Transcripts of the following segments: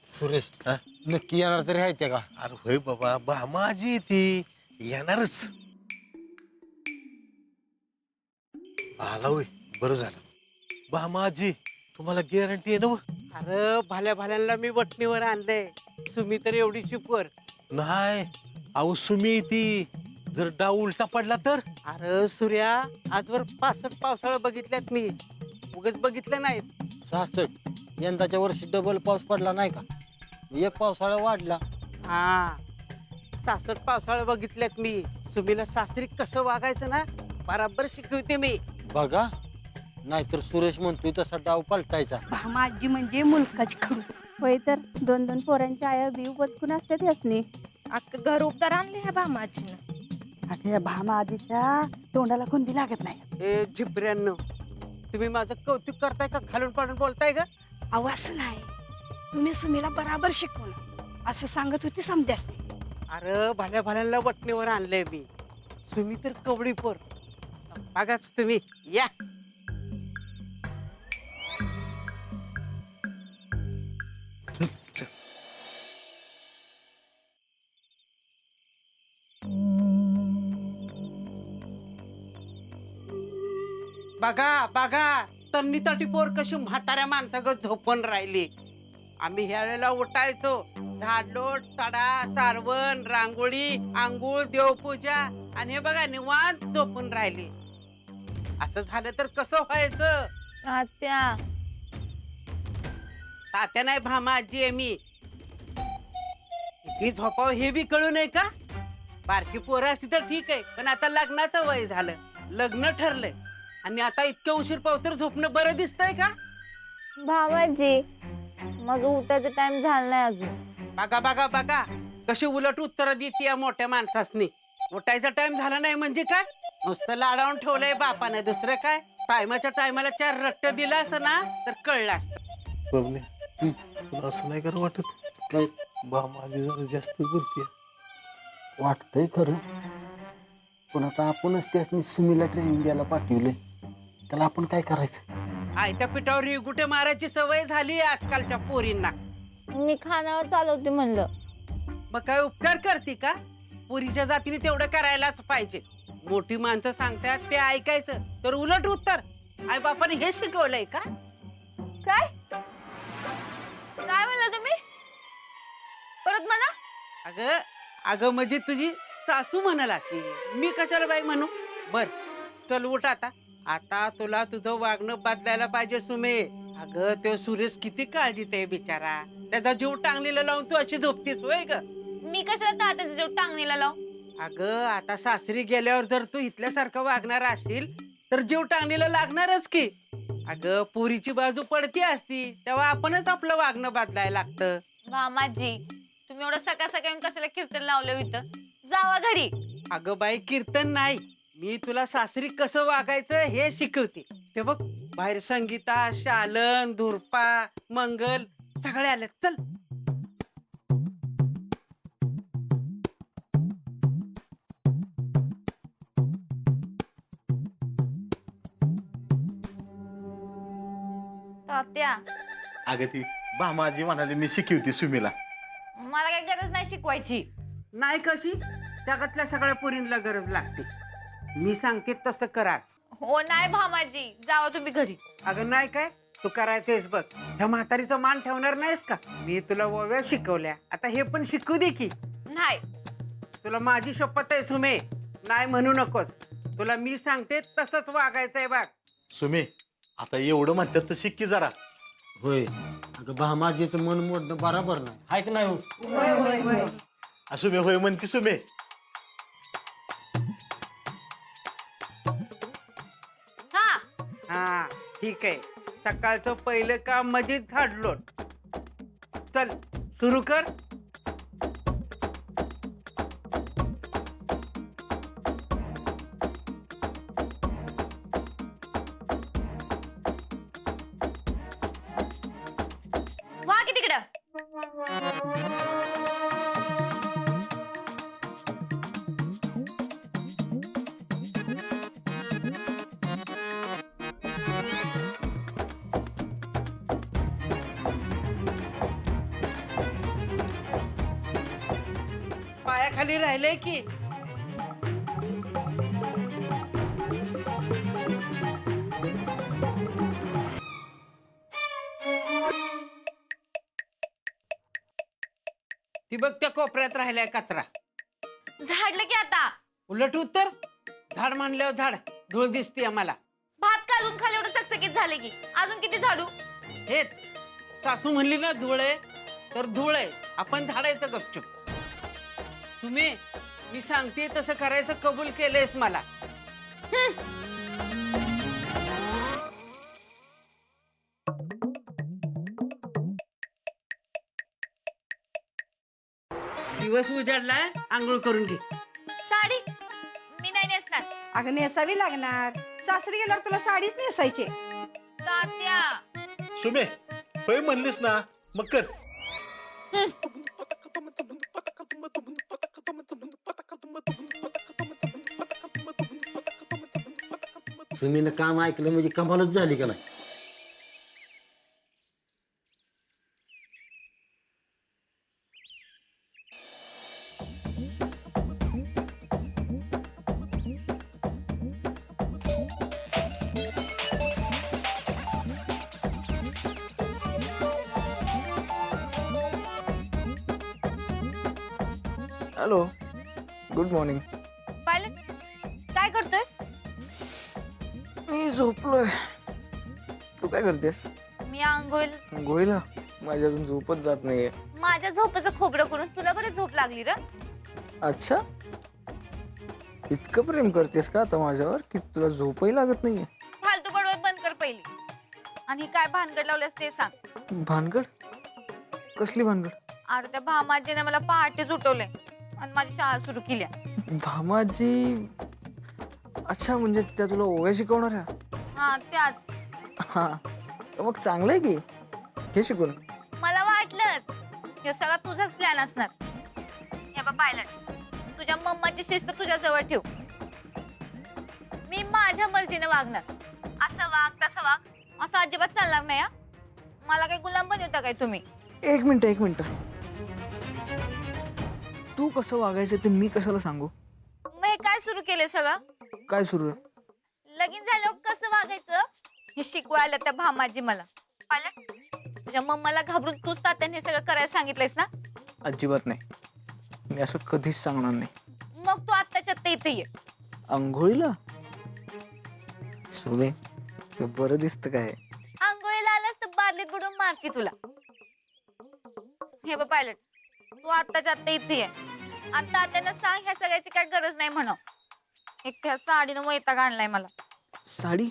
सुरेश नक्की येणार तरी आहे त्या का? अरे होय बाबा, भामाजी ती येणारच. आला होय, बरं झालं. भामाजी तुम्हाला गॅरंटी आहे ना व? अरे भाल्या भाल्यांना मी वटणीवर आणलंय. सुमी तर एवढी चिपर. नाही अहो सुमी ती जर डाव उलटा पडला तर? अरे सूर्या, आजवर 65 पावसाळा बघितल्यात मी, उगाच बघितलं नाहीत. 66 यंदाच्या वर्षी डबल पाऊस पडला नाही का? एक पावसाळा वाढला. हा, 66 पावसाळा बघितल्यात मी. सुमीला सासरी कसं वागायचं ना बराबर शिकवते मी. बघा, नाहीतर सुरेश म्हणतोय तसा डाव पलटायचा. भामाजी म्हणजे मुलकाची खडूस. होय तर 2-2 पोरांच्या आया बीव बचकून असतात यासनी. अख्खं घर उपदार आणले ह्या भामाजीनं. अगं या भामाजीच्या तोंडाला कोणती लागत नाही. ए झिपऱ्यांनो, तुम्ही माझं कौतुक करताय का खालून पाडून बोलताय का? अहो असं नाही, तुम्ही सुमीला बराबर शिकवलं असं सांगत होती समध्यासनी. अरे भाल्या भाल्यांना वटणीवर आणलंय मी. सुमी तर कवडी पोर. बघाच तुम्ही या. बघा बघा, तन्नी तटी पोर कशी म्हाताऱ्या माणसागत झोपून राहिली. आम्ही ह्या वेळेला उठायचो, झाडलोट, सडा, सारवण, रांगोळी, आंघोळ, देवपूजा, आणि हे बघा निवांत झोपून राहिली. असं झालं तर कसं व्हायचं? आत्या, तात्या नाही, भामाजी आहे मी. किती झोपाव हे बी कळू नये का? बारकी पोरं असती तर ठीक आहे, पण आता लग्नाचं वय झालं, लग्न ठरलंय, आणि आता इतकं उशीर पावतर झोपणं बरं दिसतंय का? भामाजी माझं उठायचं टाइम झाला नाही अजून. बघा बघा बघा, कशी उलट उत्तर देते या मोठ्या माणसासनी. उठायचा टाइम झाला नाही म्हणजे काय? नुसतं लाडावून ठेवलंय बापाने, दुसरं काय? टायमाच्या टायमाला 4 रट्ट दिला असतं ना तर कळलं असतं. बबले, तुला असं नाही कर वाटत काय भामाजी जरा जास्त बोलते? वाटतंय खरं, पण आता आपणच त्यासनी सुमीला ट्रेनिंग द्यायला पाठवलंय, त्याला आपण काय करायचं? आयत्या पिठावर रिगुटे मारायची सवय झाली आजकालच्या पोरींना. मी खानावर चालवते म्हणलं. मग काय उपकार करते का? पुरीच्या जातीने तेवढं करायलाच पाहिजे. मोठी माणसं सांगतात ते ऐकायचं, तर उलट उत्तर आई बापाने हे शिकवलंय का? काय काय म्हणलं तुम्ही? परत म्हणा. अगं अगं म्हणजे तुझी सासू म्हणाल अशी, मी कशाला बाई म्हणू? बर चल उठ आता. आता तुला तुझं वागणं बदलायला पाहिजे सुमे. अगं तो सुरेश किती काळजीत आहे बिचारा, त्याचा जीव टांगलेला लावून तू अशी झोपतीस होय ग? मी कशाला तात्याचा जीव टांगणीला लाव? अगं आता सासरी गेल्यावर जर तू इथल्यासारखं वागणार असशील तर जीव टांगणीला लागणारच की. अगं पोरीची बाजू पडती असती तेव्हा आपणच आपलं वागणं बदलायला लागतं. भामाजी तुम्ही एवढं सकाळ सकाळी कशाला कीर्तन लावलं इथं? जावा घरी. अगं बाई कीर्तन नाही, मी तुला सासरी कसं वागायचं हे शिकवते. ते बघ बाहेर संगीता, शालन, धुरपा, मंगल सगळे आले. चल. तात्या अगं ती भामाजी म्हणाली मी शिकवती सुमीला. मला काही गरज नाही शिकवायची. नाही कशी, जगातल्या सगळ्या पोरींना गरज लागते. मी सांगते तसं करा. हो नाही भामाजी, जावा तुम्ही घरी. अगं नाही काय तू करायचंयस बघ. ह्या म्हातारीचा मान ठेवणार नाहीस का? मी तुला ओव्या शिकवल्या, आता हे पण शिकू दे की. नाही. तुला माझी शपथ आहे सुमे, नाही म्हणू नकोस. तुला मी सांगते तसंच वागायचंय बघ. सुमी आता एवढं म्हणतात तर शिक की जरा. होय, अगं भामाजीचं मन मोडणं बरोबर नाही. हाय की नाही हो? सुमे होय म्हणती सुमे. हा हा ठीक आहे, सकाळचं पहिलं काम म्हणजे झाडलोट. चल सुरू कर. वा की तिकडं. पायाखाली राहिले की. ती बघ त्या कोपऱ्यात राहिलाय कचरा. झाडलं की आता. उलट उत्तर, झाड म्हणल्यावर झाड, धूळ दिसते आम्हाला. भात कालून खाली एवढं चकचकीत झाले की अजून किती झाडू. हेच सासू म्हणली ना धूळ आहे तर धूळ आहे, आपण झाडायचं गपचूप. तुम्ही मी सांगते तसं करायचं कबूल केलंयस मला. दिवस उजाडलाय, आंघोळ करून घे. साडी मी नाही नेसणार. अगं नेसावी लागणार, सासरी गेल्यावर तुला साडीच नेसायची. तात्या सुमे होय म्हणलीस ना मग कर. सुमीनं काम ऐकलं म्हणजे कमालच झाली का नाही. Hello, good morning. पायलट काय करतोयस. मी झोपलोय. तू काय करतेस. मी आंघोळ. गोळीला माझी अजून झोपच जात नाहीये. माझ्या झोपेचं खोबरं करून तुला बरं झोप लागली र. अच्छा, इतकं प्रेम करतेस का आता माझ्यावर की तुला झोपही लागत नाहीये. फालतू बडवत बंद कर पहिली आणि काय भानगड लावल्यास ते सांग. भानगड. कसली भानगड. अरे त्या भामाजीने मला पहाटेच उठवलंय आणि माझी शाळा सुरू केली. भामाजी. अच्छा, म्हणजे त्या तुला ओव्या शिकवणार आहे. हा त्याच. हा तर मग चांगलं आहे की, हे शिकून. मला वाटलंच हे सगळा तुझाच प्लॅन असणार. हे बा पायलट, तुझ्या मम्माची शिस्त तुझ्या जवळ ठेव. मी माझ्या मर्जीने वागणार. असं वाग तसं वाग असं अजिबात चालणार नाही. मला काही गुलाम बनवता काय तुम्ही. एक मिनिट. तू कसं वागायचं ते मी कशाला सांगू. मग हे काय सुरू केलंय सगळं. काय सुरू आहे. लगीन झाल्यावर कसं वागायचं हे शिकवायला त्या भामाजी मला. पायलट, तुझ्या मम्माला घाबरून तूच तात्याने हे सगळं करायला सांगितलंयस ना. अजिबात नाही, मी असं कधीच सांगणार नाही. मग तू आत्ताच्या आत्ता इथे ये. अंघोळीला. सुने बरं दिसतं काय. आंघोळीला आलास तर बादलीत बुडून मारते तुला. हे बा पायलट, तू आत्ताच्या आत्ता इथे ये आणि तात्यांना सांग ह्या सगळ्याची काय गरज नाही म्हणा. एक त्या साडीनं वैताग आणलाय मला. साडी.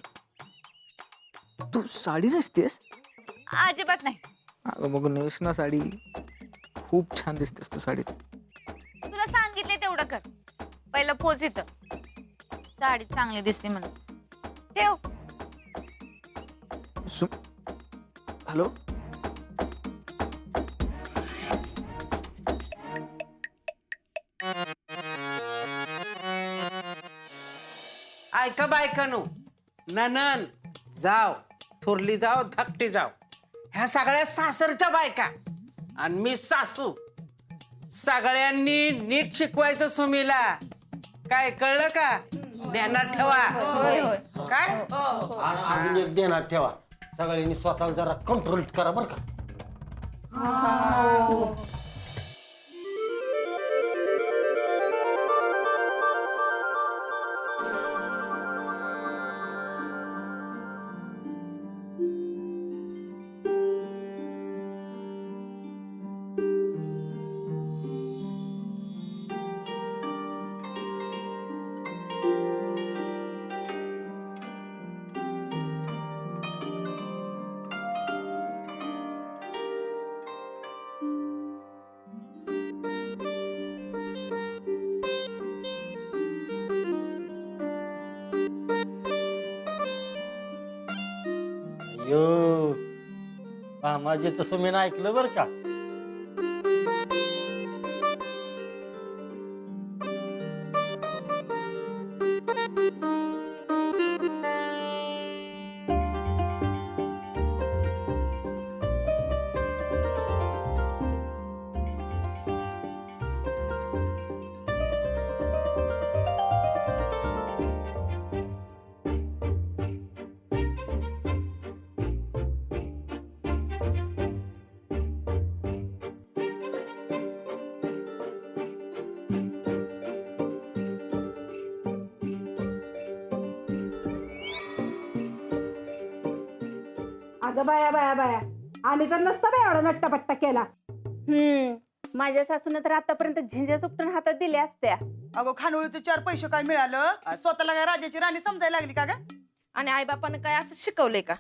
तू साडी नेसतेस. अजिबात नाही. अगं मग नेस ना साडी, खूप छान दिसतेस तू साडीत. तुला सांगितले तेवढं कर. पहिलं पोच इथं. साडी चांगली दिसते म्हणून ठेव. हॅलो. ऐका बायकानो, ननन जाव, थोरली जाव, धाकटी जाव, ह्या सगळ्या सासरच्या बायका आणि मी सासू, सगळ्यांनी नीट शिकवायचं सुमीला. काय कळलं का. ध्यानात ठेवा. काय आणि अजून एक ध्यानात ठेवा, सगळ्यांनी स्वतःला जरा कंट्रोल करा बरं का. यो माझ्याचं सुमीनं ऐकलं बरं का. अगं बाया बाया बाया, आम्ही तर नसता बाय एवढा नट्टापट्टा केला. माझ्या सासून तर आतापर्यंत झिंज्या चुपटून हातात दिल्या असत्या. अगो खानोळीचे 4 पैसे काय मिळालं? स्वतःला काय राजाची राणी समजायला लागली का ग? आणि आईबापानं काय असं शिकवलंय का?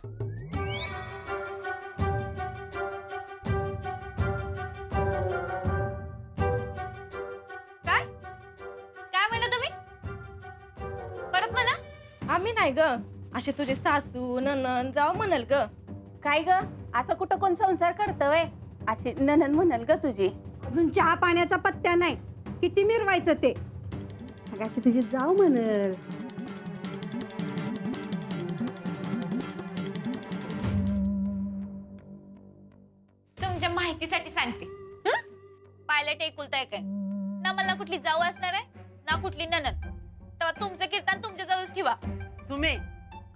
काय काय म्हणलं तुम्ही? परत म्हणा. आम्ही नाही ग, असे तुझे सासू ननंद जाऊ म्हणाल ग. काय ग, असं कुठं कोण संसार करतोय? अशी ननंद म्हणाल ग तुझी. अजून चहा पाण्याचा पत्त्या नाही, किती मिरवायचं ते. अगं अशी तुझी जाऊ म्हणल. तुमच्या माहितीसाठी सांगते. पायलट एकुलताय काय ना, मला कुठली जाऊ असणार आहे ना कुठली ननद. तेव्हा तुमचं कीर्तन तुमच्या जवळच ठेवा. सुमे,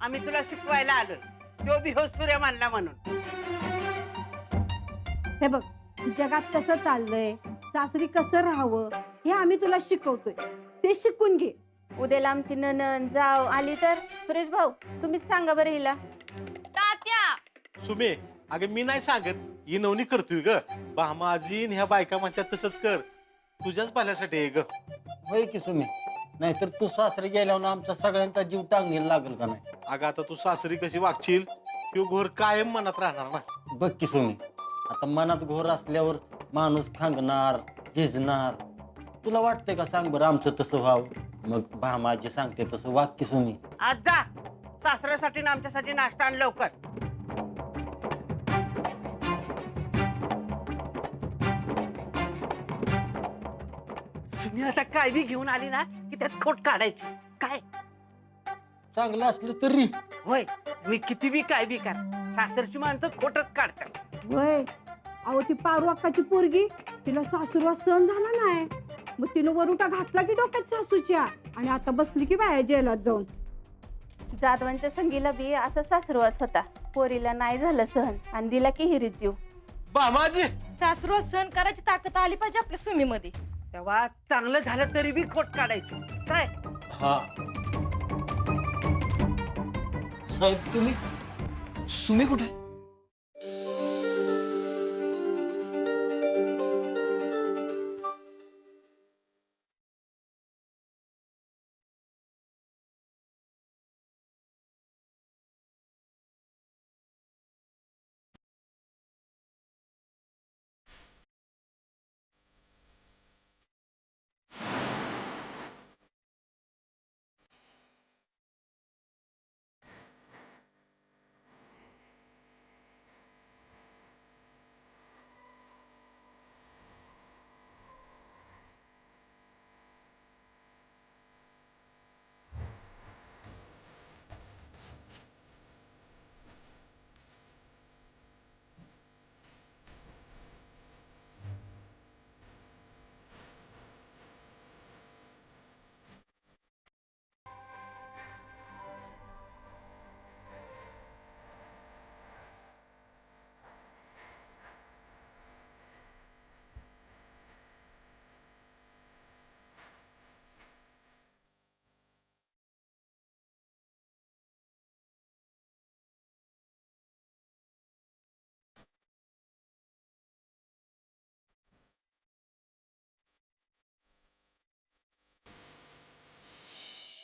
आम्ही तुला शिकवायला आलो, तो बी हो सूर्य मानला म्हणून. हे बघ, जगात कसं चाललंय, सासरी कसं राहावं, हे आम्ही तुला शिकवतोय. ते शिकून घे. उद्याला आमची ननंद जाऊ आली तर सुरेश भाऊ तुम्हीच सांगा बरं हिला. तात्या सुमे, अगं मी नाही सांगत, ही नवनी करतोय ग. बामाजी ह्या बायका म्हणतात तसंच कर, तुझ्याच भल्यासाठी आहे ग. होय की सुमी, नाहीतर तू सासरी गेल्यावर आमचा सगळ्यांचा जीव टांगेल लागेल का नाही. अगं आता तू सासरी कशी वागशील तो घोर कायम मनात राहणार ना. बघ की सुमी, आता मनात घोर असल्यावर माणूस खांगणार, झिजणार. तुला वाटतंय का सांग बरं आमचं तसं व्हावं? मग भामाजी सांगते तसं वाग की सुमी. आज जा सासऱ्यासाठी ना आमच्यासाठी नाश्ता आण लवकर. सुमी आता काय बी घेऊन आली ना की त्यात खोट काढायची. काय चांगलं असलं तरी होय, मी किती बी काय बी कर, सासरची माणसं खोटच काढतात. वय, अहो ती पारू अक्काची पोरगी, तिला सासूरवा सहन झाला नाही, मग तिनं वरुटा घातला की डोक्यात सासूच्या, आणि आता बसली की बाया जेलात जाऊन. जाधवांच्या संगीला बी असा सासरवास होता. पोरीला नाही झालं सहन आणि दिला की हिरीत जीव. बामाजी सासरवास सहन करायची ताकद आली पाहिजे आपल्या सुमीमध्ये. तेव्हा चांगलं झालं तरी बी खोट काढायची. काय हा. साहेब तुम्ही, सुमी कुठे?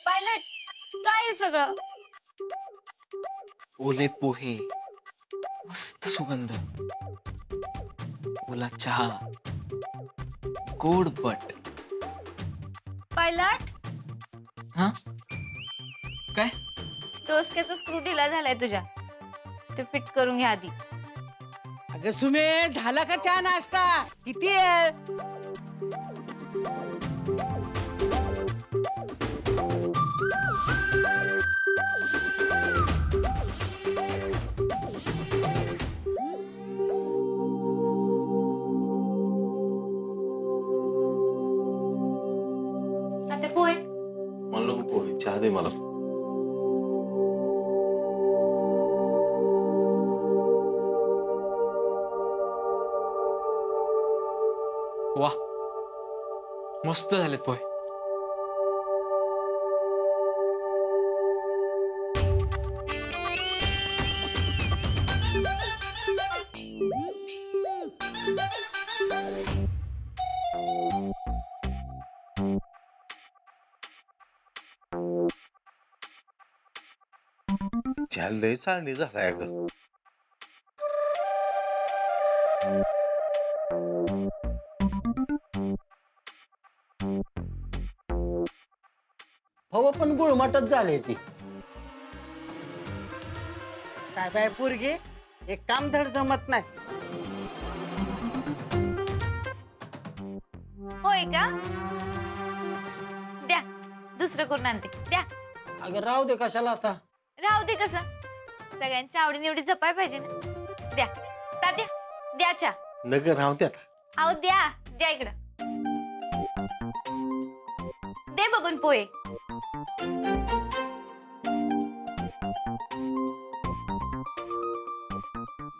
पायलट काय हे सगळं? ओले पोहे, मस्त सुगंध, ओला चहा, गोड बट. पायलट हा काय? डोसक्याचा स्क्रू ढिला झालाय तुझ्या, ते फिट करून घ्या आधी. अगं सुमे, झाला का चहा नाश्ता? किती आहे? आता पोहे. मला नको पोहे, चहा दे मला. वा, मस्त झालेत पोहे. ज्याला लय चालणी झालाय ग. हो पण गुळमाटच झाले ती. काय बाय पोरगे एक काम धड जमत नाही. होय का? द्या दुसरं करून आणते द्या. अगं राहू दे कशाला आता. राहू दे कसं सगळ्यांच्या आवडीनिवडी जपाय पाहिजे ना. द्या तात्या द्या चा. नग राहू दे आता. अहो द्या द्या इकडं. दे बबन पोहे.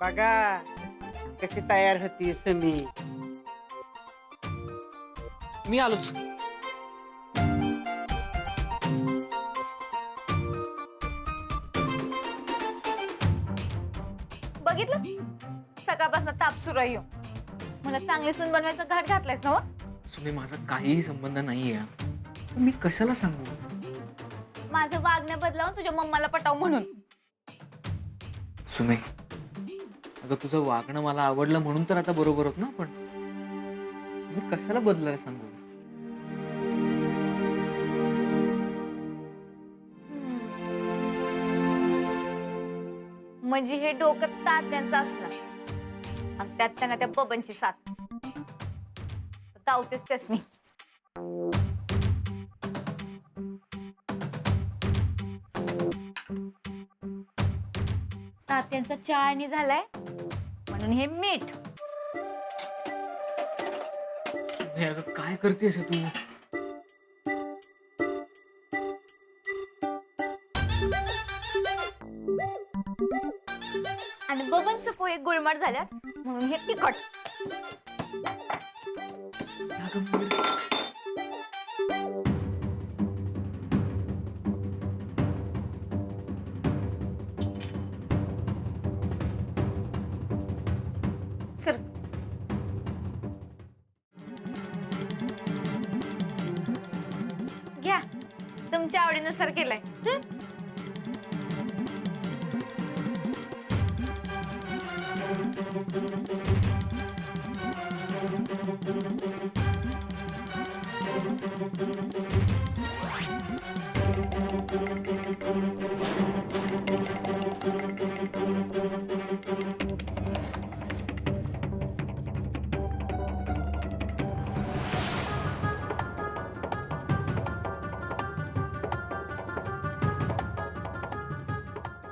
बघा कशी तयार होती सुमी. मी आलोच. बघितलं सकाळपासून ताप सुरू आहे ह्यो. मला चांगली सून बनवायचा घाट घातलायस ना हो? सुने माझा काहीही संबंध नाहीये. मी कशाला सांगू? माझं वागणं बदलावून तुझ्या मम्माला पटाव म्हणून. सुने अगं तुझं वागणं मला आवडलं म्हणून तर आता बरोबर होत ना. पण मी कशाला बदलायला सांगू? म्हणजे हे डोकं तात्यांचं असणार आणि त्यात त्यांना त्या बबनची साथ धावतेच त्यासनी. तात्यांचा चाळणी झालाय म्हणून हे मीठ. हे अगं काय करतेस तू? आणि बबनचं पोहे गुळमाट झाल्यात म्हणून हे तिखट. सर घ्या तुमच्या आवडीनुसार केलाय.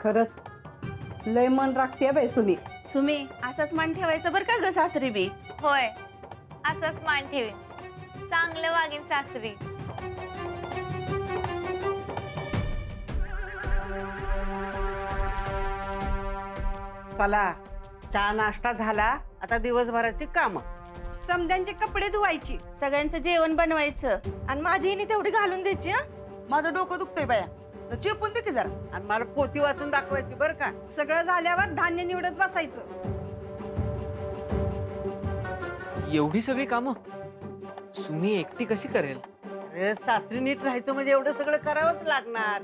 खरंच लय मन राखते बाई सुमी. सुमी असाच मान ठेवायचं बरं का ग सासरी बी. होय असंच मान ठेवे. चांगलं वागेन सासरी. चला चहा नाश्ता झाला. आता दिवसभराची काम. समद्यांचे कपडे धुवायची, सगळ्यांचं जेवण बनवायचं आणि माझी हिने तेवढी घालून द्यायची. हा माझं डोकं दुखतंय बाया. तर चिपून दे की जरा. आणि मला पोती वाचून दाखवायची बरं का. सगळं झाल्यावर धान्य निवडत बसायचं. एवढी सगळी कामं सुमी एकटी कशी करेल? अरे सासरी नीट राहायचं म्हणजे एवढं सगळं करावंच लागणार.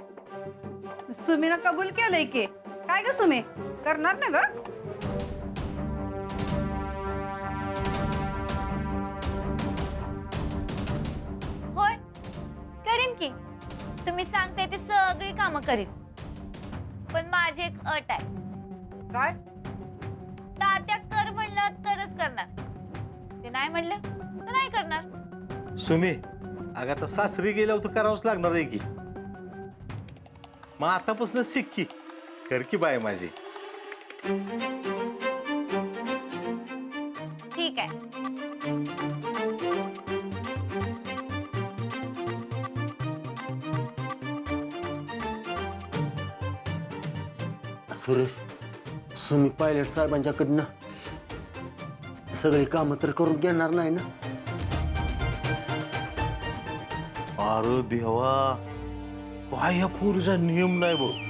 सुमीनं कबूल केलंय की काय ग सुमी, करणार ना ग? होय करीन की. तुम्ही सांगताय ते सगळी कामं करीन. पण माझी एक अट आहे. काय? तात्या कर म्हणलं तरच करणार. ते नाही म्हणलं तर नाही करणार. सुमी अगं आता सासरी गेल्यावर तर करावंच लागणार आहे की. मग आतापासून शिक की. कर की बाय माझी. ठीक आहे. सुरेश सुमी पायलट साहेबांच्याकडनं सगळी कामं तर करून घेणार नाही ना? अरे देवा काय या पोरीचा नियम नाही बघ.